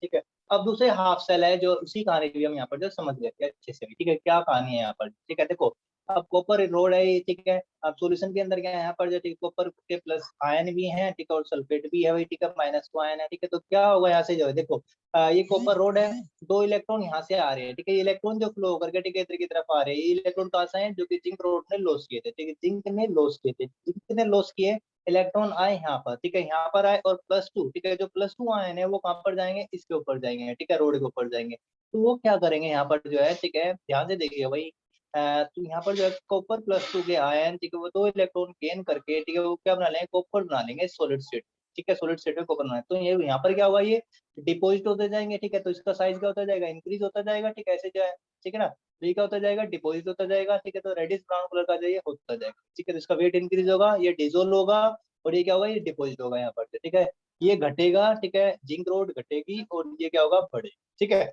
ठीक है। अब दूसरे हाफ सेल है जो उसी कहानी भी हम यहाँ पर जो समझ लेते हैं अच्छे से, ठीक है, क्या कहानी है यहाँ पर, ठीक है, देखो, अब कॉपर रोड है ये, ठीक है, अब सॉल्यूशन के अंदर क्या है यहाँ पर जो, ठीक है, कॉपर के प्लस आयन भी है, ठीक है, और सल्फेट भी है भाई, ठीक है, माइनस को आयन है, ठीक है, तो क्या होगा यहाँ से जो है, देखो, ये कॉपर रोड है, दो इलेक्ट्रॉन यहाँ से आ रहे हैं, ठीक है, ये इलेक्ट्रॉन जो फ्लो करके, ठीक है, इधर की तरफ आ रहे हैं, ये इलेक्ट्रॉन कहाँ से हैं, जो कि जिंक रोड ने लॉस किए थे, ठीक है, जिंक ने लॉस किए थे, जिंक ने लॉस किए, इलेक्ट्रॉन आए यहाँ पर, ठीक है, यहाँ पर आए, और +2, ठीक है, जो +2 आए हैं वो कहाँ पर जाएंगे, इसके ऊपर जाएंगे, ठीक है, रोड के ऊपर जाएंगे। तो वो क्या करेंगे यहाँ पर जो है, ठीक है, ध्यान से देखिए भाई, तो यहाँ पर जो है कॉपर +2 के आयन, ठीक है, वो दो इलेक्ट्रॉन गेन करके, ठीक है, वो क्या बना लेंगे, कॉपर बना लेंगे सॉलिड स्टेट, ठीक है, सॉलिड स्टेट में कॉपर बना, तो ये यहाँ पर क्या होगा, ये डिपोजिट होते जाएंगे, ठीक है, तो इसका साइज क्या होता जाएगा, इंक्रीज होता जाएगा, ठीक है, ऐसे जो है, ठीक है ना, तो ये क्या होता जाएगा, डिपोजिट होता जाएगा, ठीक है, तो रेडिश ब्राउन कलर का जो ये होता जाएगा, ठीक है, तो इसका वेट इंक्रीज होगा, ये डिजोल्व होगा, और ये क्या होगा, ये डिपोजिट होगा यहाँ पर, ठीक है, ये घटेगा, ठीक है, जिंक रोड घटेगी, और ये क्या होगा, बढ़े, ठीक है।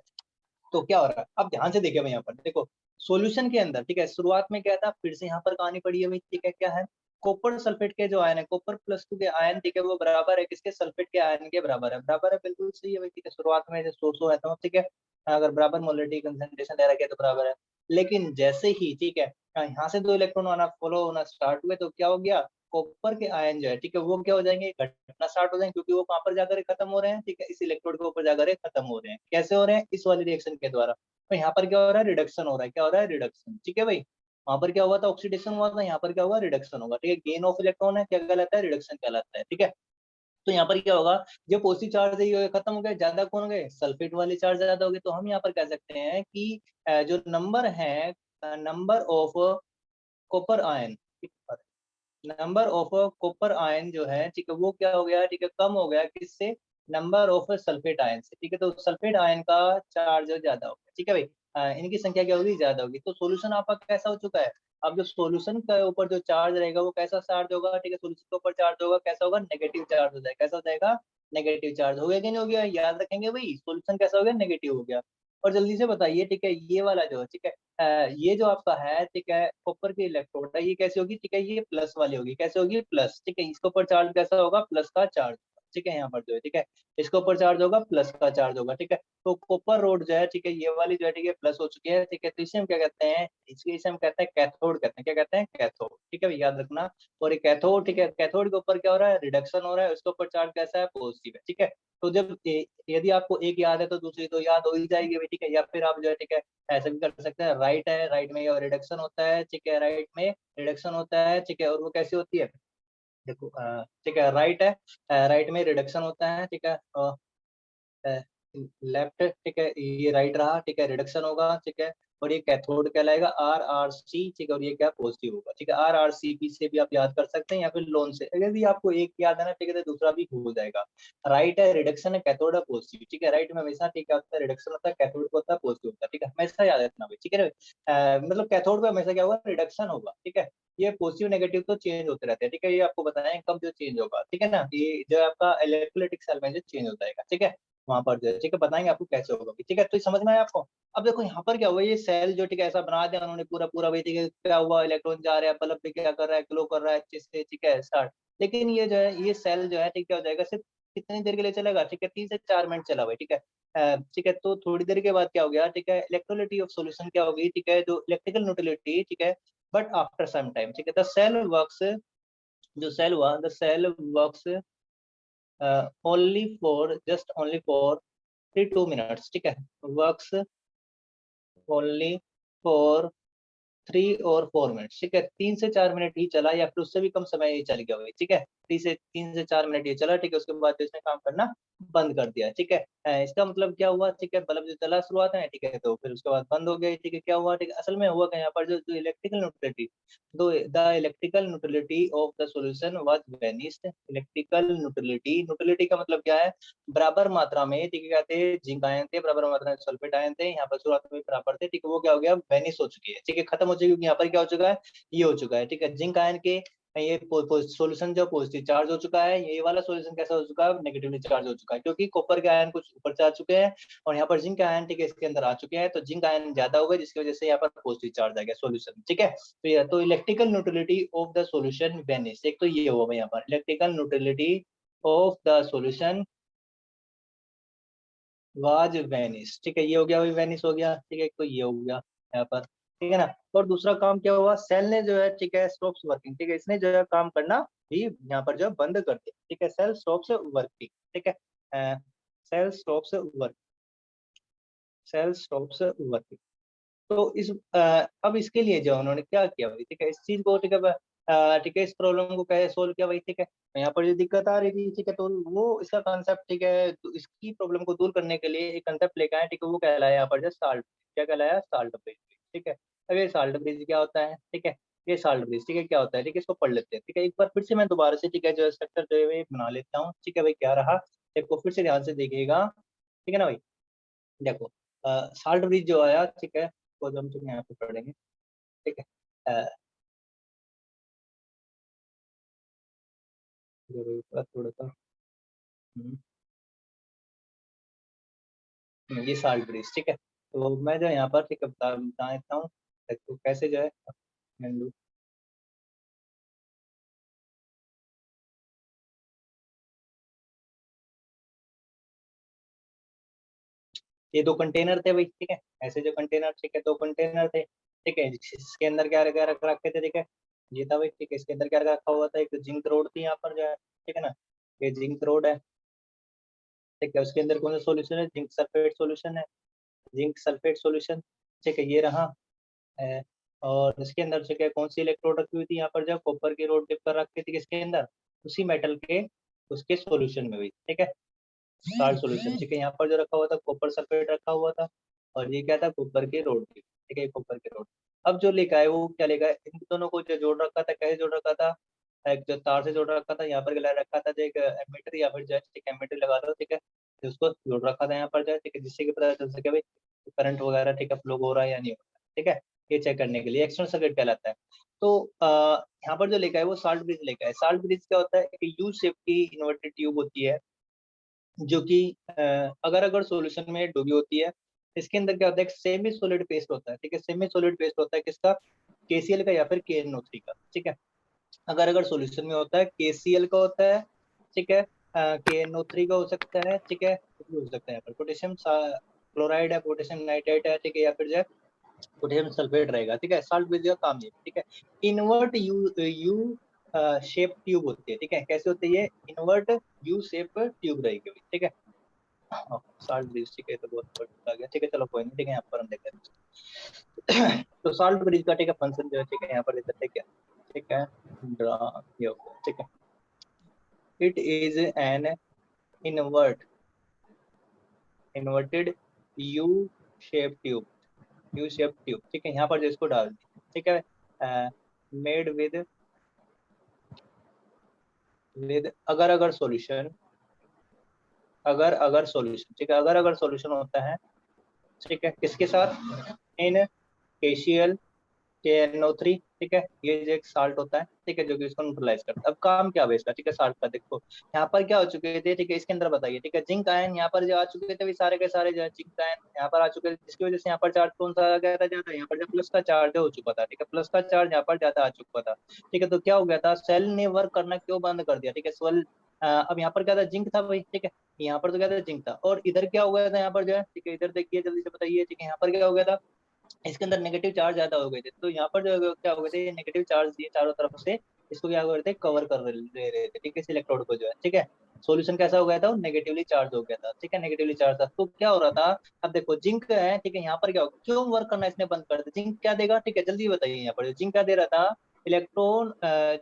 तो क्या हो रहा है, अब ध्यान से देखिए भाई, यहाँ पर देखो, सॉल्यूशन के अंदर, ठीक है, शुरुआत में क्या था, फिर से यहाँ पर कहानी पड़ी है भाई, ठीक है, क्या है, कॉपर सल्फेट के जो आयन है, कॉपर +2 के आयन, ठीक है, वो बराबर है किसके, सल्फेट के आयन के बराबर है, बिल्कुल सही है भाई, ठीक है, शुरुआत में जो सोर्स है तो ठीक है, अगर बराबर मोलरिटी कंसंट्रेशन दे रखा है तो बराबर है। लेकिन जैसे ही, ठीक है, यहाँ से दो इलेक्ट्रॉन आना फॉलो होना स्टार्ट हुए, तो क्या हो गया, कॉपर के आयन जो है, ठीक है, वो क्या हो जाएंगे, घटना स्टार्ट हो जाएंगे, क्योंकि वो कहाँ पर जाकर खत्म हो रहे हैं, ठीक है, इस इलेक्ट्रोड के ऊपर जाकर खत्म हो रहे हैं, कैसे हो रहे हैं, इस वाले रिएक्शन के द्वारा। तो यहाँ पर क्या हो रहा है, रिडक्शन हो रहा है, क्या हो रहा है, रिडक्शन, ठीक है भाई, वहां पर क्या हुआ था, ऑक्सीडेशन हुआ था, यहाँ पर क्या होगा, रिडक्शन होगा, ठीक है, गेन ऑफ इलेक्ट्रॉन है, क्या कहलाता है, रिडक्शन कहलाता है, ठीक है। तो यहाँ पर क्या होगा, जो पॉजिटिव चार्ज है ये खत्म हो गए, ज्यादा कौन हो गए, सल्फेट वाले चार्ज ज्यादा हो गए, तो हम यहाँ पर कह सकते हैं कि जो नंबर है, number of copper ion, number of copper ion जो है, ठीक है, वो क्या हो गया, ठीक है, कम हो गया, किससे, नंबर ऑफ सल्फेट आयन से, ठीक है, तो सल्फेट आयन का चार्ज ज्यादा हो गया, ठीक है भाई, इनकी संख्या क्या होगी, ज्यादा होगी, तो सॉल्यूशन आपका कैसा हो चुका है। अब जो सॉल्यूशन के ऊपर जो चार्ज रहेगा वो कैसा चार्ज होगा, ठीक है, सॉल्यूशन के ऊपर चार्ज होगा, कैसा होगा, नेगेटिव चार्ज हो जाएगा, कैसा हो जाएगा, नेगेटिव चार्ज हो गया कि नहीं हो गया, याद रखेंगे भाई, सॉल्यूशन कैसा हो गया, नेगेटिव हो गया। और जल्दी से बताइए, ठीक है, ये वाला जो है, ठीक है, ये जो आपका है, ठीक है, कॉपर की इलेक्ट्रोड है, ये कैसे होगी, ठीक है, ये प्लस वाली होगी, कैसे होगी, प्लस, ठीक है, इसके ऊपर चार्ज कैसा होगा, प्लस का चार्ज, ठीक है, यहाँ पर जो है, ठीक है, इसके ऊपर चार्ज होगा, प्लस का चार्ज होगा, ठीक है। तो कॉपर रोड जो है, ठीक है, ये वाली जो है, ठीक है, प्लस हो चुकी है, ठीक है, तो इसे हम क्या कहते हैं, इसे हम कहते हैं कैथोड, कहते हैं, क्या कहते हैं, कैथोड, ठीक है, याद रखना। और ये कैथोड, ठीक है, कैथोड के ऊपर क्या हो रहा है, रिडक्शन हो रहा है, उसके ऊपर चार्ज कैसा है, पॉजिटिव है, ठीक है। तो जब यदि आपको एक याद है तो दूसरी तो याद हो ही जाएगी भाई, ठीक है, या फिर आप जो है, ठीक है, ऐसा भी कर सकते हैं, राइट है, राइट में रिडक्शन होता है, ठीक है, राइट में रिडक्शन होता है, ठीक है, और वो कैसे होती है, देखो, ठीक है, राइट है, राइट में रिडक्शन होता है, ठीक है, लेफ्ट, ठीक है, ये राइट रहा, ठीक है, रिडक्शन होगा, ठीक है, और ये कैथोड कहलाएगा, RRC, ठीक है, और ये क्या पॉजिटिव होगा, ठीक है, RRCP से भी आप याद कर सकते हैं, या फिर लोन से, अगर भी आपको एक याद है ना, ठीक है, तो दूसरा भी हो जाएगा। राइट है, रिडक्शन है, कैथोड है, पॉजिटिव, ठीक है, राइट में हमेशा, ठीक है, होता है रिडक्शन, होता है, कैथोड को होता है पॉजिटिव होता है, ठीक है, हमेशा याद रखना भाई, ठीक है, मतलब कैथोड पे हमेशा क्या होगा, रिडक्शन होगा, ठीक है, ये पॉजिटिव नेगेटिव तो चेंज होते रहते हैं, ठीक है, ये आपको बताएं कब जो चेंज होगा, ठीक है ना, ये जो आपका इलेक्ट्रोलाइटिक सेल में जो चेंज हो जाएगा, ठीक है। वहां पर जो है, ठीक है, बताएंगे आपको कैसे होगा, ठीक है। तो समझ में आया आपको। अब देखो यहाँ पर क्या हुआ, ये सेल जो, ठीक है, ऐसा बना दिया उन्होंने पूरा पूरा भाई, ठीक है, क्या हुआ, इलेक्ट्रॉन जा रहा है, बल्ब भी क्या कर रहा है, ग्लो कर रहा है अच्छे से, ठीक है, स्टार्ट। लेकिन ये जो है, ये सेल जो है, ठीक है, हो जाएगा सिर्फ कितनी देर के लिए चलेगा, ठीक है, 3 से 4 मिनट चला हुआ, ठीक है। ठीक है, तो थोड़ी देर के बाद क्या हो गया, ठीक है, इलेक्ट्रोलिटी ऑफ सॉल्यूशन क्या होगी, ठीक है, जो इलेक्ट्रिकल न्यूट्रलिटी, ठीक है, बट आफ्टर सम टाइम, ठीक है, द सेल वर्क्स, जो सेल हुआ, the cell works only for 3-2 minutes, ठीक है, वर्क्स ओनली फॉर 3 और 4 मिनट, ठीक है, 3 से 4 मिनट ही चला, या फिर उससे भी कम समय ही चल गया, ठीक है, 3 से 4 मिनट ये चला, ठीक है, उसके बाद तो इसने काम करना बंद कर दिया, ठीक है। इसका मतलब क्या हुआ, ठीक है, बल्ब जो चला शुरुआत में, ठीक है, तो फिर उसके बाद बंद हो गया, ठीक है, क्या हुआ, ठीक है, असल में हुआ क्या यहाँ पर, जो electrical neutrality, the electrical neutrality of the solution was vanished. Electrical neutrality, neutrality का मतलब क्या है, बराबर मात्रा में, ठीक है, कहते हैं जिंक आयन थे, बराबर मात्रा में सल्फेट आयन थे, यहाँ पर शुरुआत में बराबर थे, ठीक है, वो क्या हो गया, वेनिस हो चुकी है, ठीक है, खत्म हो चुकी है, क्योंकि यहाँ पर क्या हो चुका है, ये हो चुका है, ठीक है, जिंक आयन के ये सॉल्यूशन जो पॉजिटिव चार्ज हो चुका है, ये वाला सॉल्यूशन कैसा हो चुका है, नेगेटिवली चार्ज हो चुका है, क्योंकि कॉपर के आयन कुछ ऊपर जा चुके हैं और यहाँ पर जिंक आयन, ठीक है, इसके अंदर आ चुके हैं, तो जिंक आयन ज्यादा हो गए, जिसकी वजह से यहाँ पर पॉजिटिव चार्ज आ गया सॉल्यूशन, ठीक है। तो ये तो electrical neutrality of the solution Venice, एक तो ये हुआ यहाँ पर electrical neutrality of the solution was Venice, ठीक है, ये हो गया, वही वेनिस हो गया, ठीक है, तो ये हो गया यहाँ पर, ठीक है ना। और दूसरा काम क्या हुआ, सेल ने जो है, ठीक है, स्टॉप्स वर्किंग, ठीक है, इसने जो है काम करना भी यहाँ पर जो है बंद कर दिया, ठीक है, सेल स्टॉप्स वर्किंग, ठीक है, cell stops work, cell stops working. तो इस अब इसके लिए जो उन्होंने क्या किया भाई, ठीक है, इस चीज को, ठीक है, ठीक है, इस प्रॉब्लम को कैसे सोल्व किया भाई, ठीक है, यहाँ पर जो दिक्कत आ रही थी, ठीक है, तो वो इसका कंसेप्ट, ठीक है, तो इसकी प्रॉब्लम को दूर करने के लिए एक कंसेप्ट लेकर आए, ठीक है, वो कहलाया यहाँ पर जो साल्ट, क्या कहलाया, साल्ट ब्रिज, ठीक है। अब ये साल्ट ब्रिज क्या होता है, ठीक है, ये साल्ट ब्रिज, ठीक है, क्या होता है, ठीक है, इसको पढ़ लेते हैं, ठीक है, एक बार फिर से मैं दोबारा से, ठीक है, जो स्ट्रक्चर जो है बना लेता हूँ, ठीक है भाई, क्या रहा, देखो फिर से ध्यान से देखिएगा, ठीक है ना भाई। देखो साल्ट ब्रिज जो आया, ठीक है, वो जो हम तुम यहाँ पे पढ़ेंगे, ठीक है, थोड़ा सा हम्म, ये साल्ट ब्रिज, ठीक है, तो मैं जो यहाँ पर, ठीक है, बता देता हूँ, देखो कैसे जो है मैं लूँ। ये 2 कंटेनर थे भाई, ठीक है, ऐसे जो कंटेनर, ठीक है, 2 कंटेनर थे, ठीक है, इसके अंदर क्या क्या रख रखे थे, ठीक है, ये था भाई, ठीक है, इसके अंदर क्या रखा हुआ था, एक जिंक रोड थी यहाँ पर जो है, ठीक है ना, ये जिंक रोड है, ठीक है, उसके अंदर कौन सा सोल्यूशन है, जिंक सल्फेट सोल्यूशन है, जिंक सल्फेट सोल्यूशन, ठीक है, ये रहा है। और इसके अंदर से क्या, कौन सी इलेक्ट्रोड रखी हुई थी यहाँ पर, जब कॉपर की रोड डिप कर रखी थी किसके अंदर, उसी मेटल के उसके सॉल्यूशन में हुई, ठीक है, साल्ट सॉल्यूशन, ठीक है, यहाँ पर जो रखा हुआ था कॉपर सल्फेट रखा हुआ था, और ये क्या था, कॉपर की रोड थी, ठीक है, कॉपर की रोड। अब जो लेकर आए वो क्या लेकर आए, इन दोनों को जो जोड़ रखा था, कैसे जोड़ रखा था, एक जो तार से जोड़ रखा था, यहाँ पर गला रखा था, जो एक एमीटर या फिर जो है, ठीक है, एमीटर लगा दो, ठीक है, तो उसको जोड़ रखा था यहाँ पर जो है, ठीक है, जिससे कि पता चल सके भाई करंट वगैरह, ठीक है, फ्लो हो रहा है या नहीं हो रहा है, ठीक है, ये चेक करने के लिए एक्सटर्नल सर्किट कहलाता है। तो यहाँ पर जो लेकर आए वो साल्ट ब्रिज लेकर आए। साल्ट ब्रिज क्या होता है, एक यू शेप की इन्वर्टेड ट्यूब होती है, जो कि अगर अगर सॉल्यूशन में डूबी होती है, इसके अंदर क्या होता है, एक सेमी सॉलिड पेस्ट होता है, ठीक है, सेमी सॉलिड पेस्ट होता है किसका, केसीएल का या फिर KNO3 का, ठीक है, अगर अगर सॉल्यूशन में होता है KCl का होता है, ठीक है, KNO3 का हो सकता है, ठीक है, कुछ भी हो सकता है, यहाँ पर पोटेशियम क्लोराइड है, पोटेशियम नाइट्रेट है, ठीक है, या फिर जो है पोटेशियम सल्फेट रहेगा, ठीक है, साल्ट ब्रिज का काम ये, ठीक है, invert U U shape tube होती है, ठीक है, कैसे होती है, इनवर्ट यू शेप ट्यूब रहेगी, ठीक है, साल्ट ब्रिज, ठीक है, तो बहुत बड़ा आ गया, ठीक है, चलो कोई नहीं, ठीक है, यहाँ पर हम देखते हैं। तो साल्ट ब्रिज का, ठीक है, फंक्शन जो है, ठीक है, यहाँ पर देख सकते हैं क्या, ठीक है, ड्रा ये हो गया, ठीक है, it is an invert inverted U shape tube, U shape tube, ठीक है, यहाँ पर जो इसको डाल दी, ठीक है, मेड विद अगर अगर सॉल्यूशन, अगर अगर सॉल्यूशन, ठीक है, अगर अगर सॉल्यूशन होता है, ठीक है, किसके साथ, इन KCl KNO3, ठीक है, ये जो एक साल्ट होता है, ठीक है, जो कि इसको न्यूट्रलाइज करता है। अब काम क्या है इसका, ठीक है, साल्ट का देखो यहाँ पर क्या हो चुके थे, ठीक है, इसके अंदर बताइए, ठीक है, जिंक आयन यहाँ पर जो आ चुके थे, सारे के सारे जो है जिंक आयन यहाँ पर आ चुके थे, जिसकी वजह से यहाँ पर चार्ज कौन सा आ गया था ज्यादा, यहाँ पर जो प्लस का चार्ज हो चुका था, ठीक है, प्लस का चार्ज यहाँ पर ज्यादा आ चुका था, ठीक है। तो क्या हो गया था, सेल ने वर्क करना क्यों बंद कर दिया, ठीक है, सेल अब यहाँ पर क्या था, जिंक था भाई, ठीक है, यहाँ पर तो क्या था, जिंक था, और इधर क्या हो गया था, यहाँ पर जो है, ठीक है, इधर देखिए जल्दी से बताइए, ठीक है, यहाँ पर क्या हो गया था, इसके अंदर नेगेटिव चार्ज ज्यादा हो गए थे, तो यहाँ पर जो क्या हो गए थे, नेगेटिव चार्ज ये चारों तरफ से इसको क्या कर रहे थे, कवर कर रहे थे, ठीक है, इस इलेक्ट्रोड को जो है, ठीक है। सॉल्यूशन कैसा हो गया था, नेगेटिवली चार्ज हो गया था, ठीक है, नेगेटिवली चार्ज था, तो क्या हो रहा था, अब देखो जिंक है, ठीक है, यहाँ पर क्या हो, क्यों वर्क करना इसने बंद कर दिया, जिंक क्या देगा, ठीक है, जल्दी बताइए, यहाँ पर जिंक क्या दे रहा था, इलेक्ट्रॉन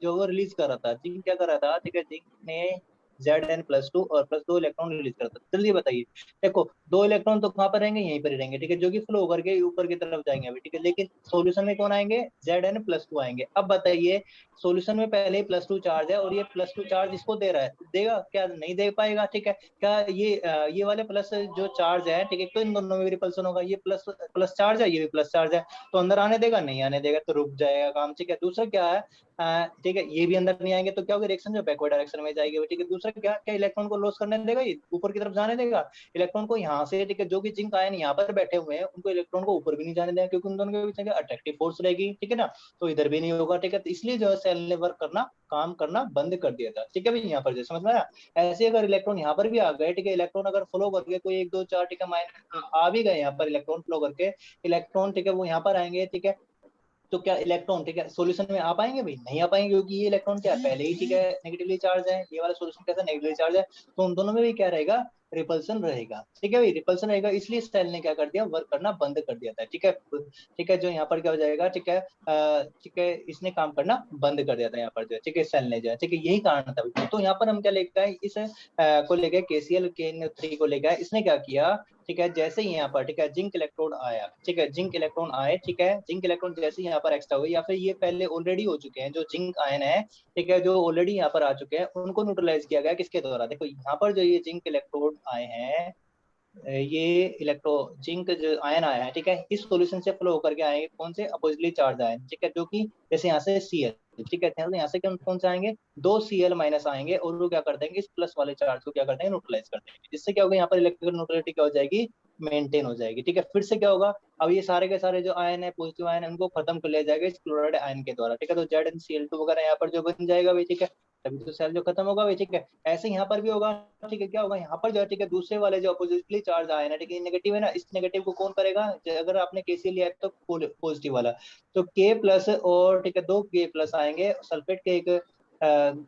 जो वो रिलीज कर रहा था, जिंक क्या कर रहा था, ठीक है, जिंक ने Zn+2 और +2 इलेक्ट्रॉन रिलीज करता है, जल्दी बताइए। देखो 2 इलेक्ट्रॉन तो कहाँ पर रहेंगे, यहीं पर ही रहेंगे, ठीक है, जो कि फ्लो करके ऊपर की तरफ जाएंगे अभी, ठीक है, लेकिन सॉल्यूशन में कौन आएंगे, Zn+2 आएंगे। अब बताइए सॉल्यूशन में पहले ही +2 चार्ज है और ये +2 चार्ज इसको दे रहा है, देगा क्या, नहीं दे पाएगा, ठीक है, क्या ये वाले प्लस जो चार्ज है, ठीक है, तो इन दोनों में भी रिपल्सन होगा, ये प्लस प्लस चार्ज है, ये भी प्लस चार्ज है, तो अंदर आने देगा, नहीं आने देगा, तो रुक जाएगा काम, ठीक है। दूसरा क्या है, ठीक है, ये भी अंदर नहीं आएंगे तो क्या होगा, रिएक्शन जो बैकवर्ड डायरेक्शन में जाएगी, ठीक है। दूसरा क्या, क्या इलेक्ट्रॉन को लॉस करने देगा, ये ऊपर की तरफ जाने देगा इलेक्ट्रॉन को, यहाँ से, ठीक है, जो कि जिंक आयन यहाँ पर बैठे हुए हैं उनको इलेक्ट्रॉन को ऊपर भी नहीं जाने देगा, क्योंकि उन दोनों के बीच अट्रैक्टिव फोर्स रहेगी, ठीक है ना, तो इधर भी नहीं होगा, ठीक है, तो इसलिए जो है सेल ने वर्क करना, काम करना बंद कर दिया था, ठीक है भाई, यहाँ पर जो समझ में आया। ऐसे अगर इलेक्ट्रॉन यहाँ पर भी आ गए, ठीक है, इलेक्ट्रॉन अगर फ्लो करके कोई 1 2 4, ठीक है, माइनस आ भी गए यहाँ पर इलेक्ट्रॉन फ्लो करके, इलेक्ट्रॉन, ठीक है, वो यहाँ पर आएंगे, ठीक है, तो क्या इलेक्ट्रॉन, ठीक है, सॉल्यूशन में आ पाएंगे भाई, नहीं आ पाएंगे, क्योंकि ये इलेक्ट्रॉन क्या है, पहले ही, ठीक है, नेगेटिवली चार्ज है, ये वाला सॉल्यूशन कैसा नेगेटिवली चार्ज है, तो उन दोनों में भी क्या रहेगा, रिपल्सन रहेगा, ठीक है भाई, रिपल्सन रहेगा, इसलिए सेल ने क्या कर दिया, वर्क करना बंद कर दिया था, ठीक है, ठीक है, जो यहाँ पर क्या हो जाएगा, ठीक है, ठीक है, इसने काम करना बंद कर दिया था यहाँ पर जो है, ठीक है, सेल ने जो है, ठीक है, यही कारण था। तो यहाँ पर हम क्या लेके आए, इस को लेके KCl KN3 को लेके आए, इसने क्या किया, ठीक है, जैसे ही यहाँ पर, ठीक है, जिंक इलेक्ट्रोड आया, ठीक है, जिंक इलेक्ट्रॉन आए, ठीक है, जिंक इलेक्ट्रॉन जैसे ही यहाँ पर एक्स्ट्रा हुए, या फिर ये पहले ऑलरेडी हो चुके हैं, जो जिंक आयन है, ठीक है, जो ऑलरेडी यहाँ पर आ चुके हैं, उनको न्यूट्रलाइज किया गया किसके द्वारा, देखो यहाँ पर जो ये जिंक इलेक्ट्रोड आए हैं, ये इलेक्ट्रो जिंक जो आयन आया है, ठीक है, इस सॉल्यूशन से फ्लो होकर के आएंगे कौन से, अपोजिटली चार्ज आयन, ठीक है, जो कि जैसे यहाँ से Cl, ठीक है, तो यहाँ से कौन से आएंगे, 2 Cl- आएंगे, और वो क्या कर देंगे, इस प्लस वाले चार्ज को क्या कर देंगे, न्यूट्रलाइज कर देंगे, जिससे क्या होगा, यहाँ पर इलेक्ट्रिकल न्यूट्रलिटी क्या हो जाएगी, मेंटेन हो जाएगी, ठीक है। फिर से क्या होगा, अब ये सारे के सारे जो आयन है, पॉजिटिव आयन है, उनको खत्म कर लिया जाएगा इस क्लोराइड आयन के द्वारा, ठीक है, तो ZnCl2 वगैरह यहाँ पर जो बन जाएगा भाई, ठीक है, तभी तो सेल जो खत्म होगा भाई, ठीक है। ऐसे यहाँ पर भी होगा, ठीक है, क्या होगा यहाँ पर जो है, ठीक है, दूसरे वाले जो अपोजिटली चार्ज आए ना, ठीक है, नेगेटिव है ना, इस नेगेटिव को कौन करेगा, अगर आपने KCl लिया है तो पॉजिटिव वाला, तो K+ और, ठीक है, 2 K+ आएंगे सल्फेट के एक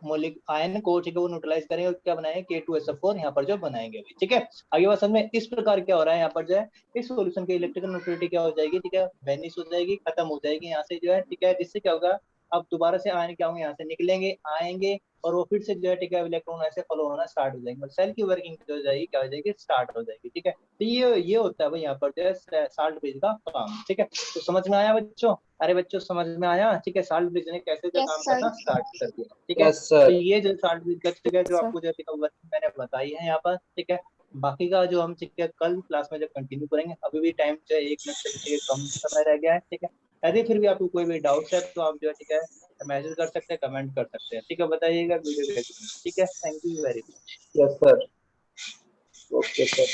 मौलिक आयन को, ठीक है, वो न्यूट्रलाइज करेंगे और क्या बनाएंगे, K2SO4 यहाँ पर जो बनाएंगे भाई, ठीक है। आगे बात समझ में, इस प्रकार क्या हो रहा है यहाँ पर जो है, इस सॉल्यूशन की इलेक्ट्रिकल न्यूट्रलिटी क्या हो जाएगी, ठीक है, वेनिश हो जाएगी, खत्म हो जाएगी यहाँ से जो है, ठीक है, जिससे क्या होगा, अब दोबारा से आयन क्या होंगे, यहाँ से निकलेंगे, आएंगे, और वो फिर से जो है, ठीक है, इलेक्ट्रॉन ऐसे फ्लो होना स्टार्ट हो जाएंगे, सेल की वर्किंग जो हो जाएगी, क्या हो जाएगी, स्टार्ट हो जाएगी, ठीक है। तो ये होता है भाई यहाँ पर जो है साल्ट ब्रिज का काम, ठीक है। तो समझ में आया बच्चों, अरे बच्चों समझ में आया, ठीक है, साल्ट ब्रिज ने कैसे जो यस काम सर। करना स्टार्ट कर दिया, ठीक है। यस तो सर। ये जो साल्ट ब्रिज का, ठीक है, जो सर आपको जो वर्किंग मैंने बताई है यहाँ पर, ठीक है, बाकी का जो हम, ठीक है, कल क्लास में जब कंटिन्यू करेंगे, अभी भी टाइम जो है 1 मिनट से भी, ठीक है, कम समय रह गया है, ठीक है। यदि फिर भी आपको कोई भी डाउट्स है तो आप जो है, ठीक है, मैसेज कर सकते हैं, कमेंट कर सकते हैं, ठीक है, बताइएगा वीडियो कैसी, ठीक है, thank you very much. Yes sir. Okay sir.